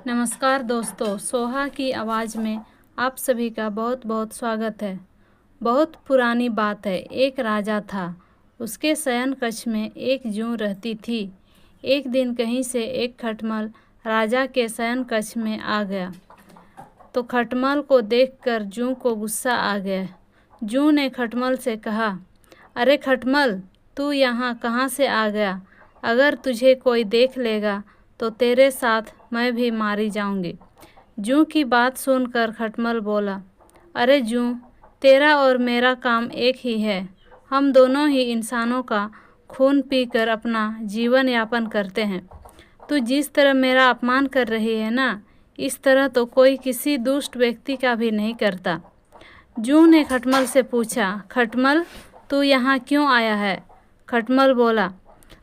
नमस्कार दोस्तों, सोहा की आवाज़ में आप सभी का बहुत बहुत स्वागत है। बहुत पुरानी बात है। एक राजा था। उसके शयन कक्ष में एक जूं रहती थी। एक दिन कहीं से एक खटमल राजा के शयन कक्ष में आ गया तो खटमल को देखकर जूं को गुस्सा आ गया। जूं ने खटमल से कहा, अरे खटमल, तू यहाँ कहाँ से आ गया? अगर तुझे कोई देख लेगा तो तेरे साथ मैं भी मारी जाऊंगी। जूं की बात सुनकर खटमल बोला, अरे जूं, तेरा और मेरा काम एक ही है। हम दोनों ही इंसानों का खून पीकर अपना जीवन यापन करते हैं। तू जिस तरह मेरा अपमान कर रही है ना, इस तरह तो कोई किसी दुष्ट व्यक्ति का भी नहीं करता। जूं ने खटमल से पूछा, खटमल, तू यहाँ क्यों आया है? खटमल बोला,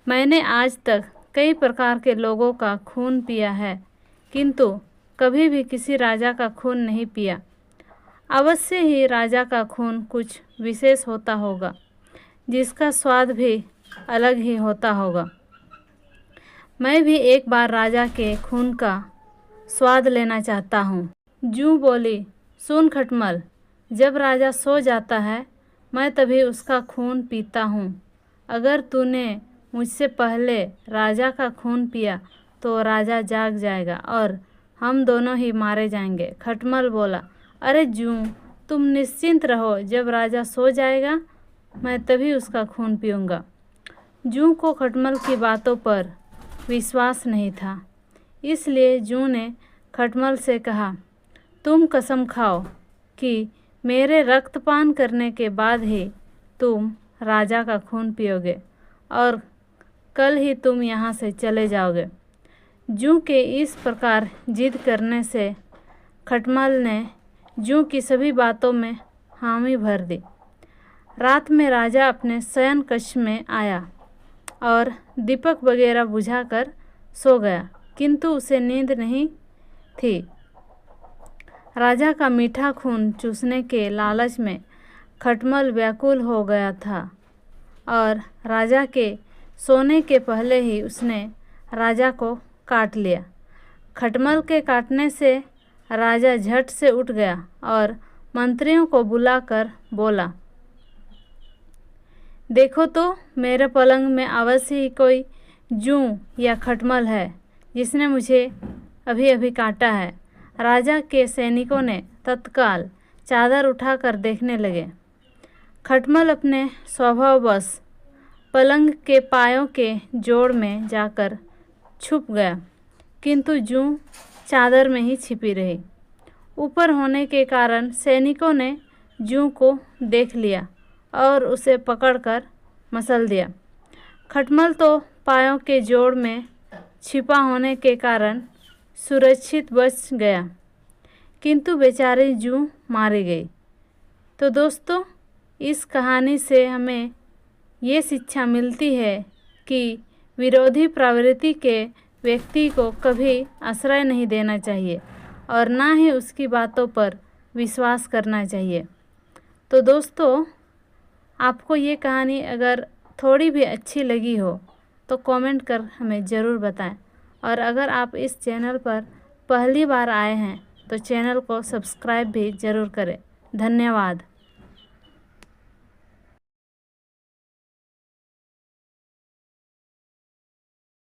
मैंने आज तक कई प्रकार के लोगों का खून पिया है, किंतु कभी भी किसी राजा का खून नहीं पिया। अवश्य ही राजा का खून कुछ विशेष होता होगा, जिसका स्वाद भी अलग ही होता होगा। मैं भी एक बार राजा के खून का स्वाद लेना चाहता हूँ। जूं बोली, सुन खटमल, जब राजा सो जाता है मैं तभी उसका खून पीता हूँ। अगर तूने मुझसे पहले राजा का खून पिया तो राजा जाग जाएगा और हम दोनों ही मारे जाएंगे। खटमल बोला, अरे जूं, तुम निश्चिंत रहो, जब राजा सो जाएगा मैं तभी उसका खून पीऊँगा। जूं को खटमल की बातों पर विश्वास नहीं था, इसलिए जूं ने खटमल से कहा, तुम कसम खाओ कि मेरे रक्तपान करने के बाद ही तुम राजा का खून पियोगे और कल ही तुम यहाँ से चले जाओगे। जूं के इस प्रकार जिद करने से खटमल ने जूं की सभी बातों में हामी भर दी। रात में राजा अपने शयन कक्ष में आया और दीपक वगैरह बुझाकर सो गया, किंतु उसे नींद नहीं थी। राजा का मीठा खून चूसने के लालच में खटमल व्याकुल हो गया था और राजा के सोने के पहले ही उसने राजा को काट लिया। खटमल के काटने से राजा झट से उठ गया और मंत्रियों को बुलाकर बोला, देखो तो मेरे पलंग में अवश्य ही कोई जूं या खटमल है जिसने मुझे अभी अभी काटा है। राजा के सैनिकों ने तत्काल चादर उठाकर देखने लगे। खटमल अपने स्वभाववश पलंग के पायों के जोड़ में जाकर छुप गया, किंतु जूं चादर में ही छिपी रही। ऊपर होने के कारण सैनिकों ने जूं को देख लिया और उसे पकड़कर मसल दिया। खटमल तो पायों के जोड़ में छिपा होने के कारण सुरक्षित बच गया, किंतु बेचारी जूं मारी गई। तो दोस्तों, इस कहानी से हमें ये शिक्षा मिलती है कि विरोधी प्रवृत्ति के व्यक्ति को कभी आश्रय नहीं देना चाहिए और ना ही उसकी बातों पर विश्वास करना चाहिए। तो दोस्तों, आपको ये कहानी अगर थोड़ी भी अच्छी लगी हो तो कमेंट कर हमें ज़रूर बताएं, और अगर आप इस चैनल पर पहली बार आए हैं तो चैनल को सब्सक्राइब भी ज़रूर करें। धन्यवाद।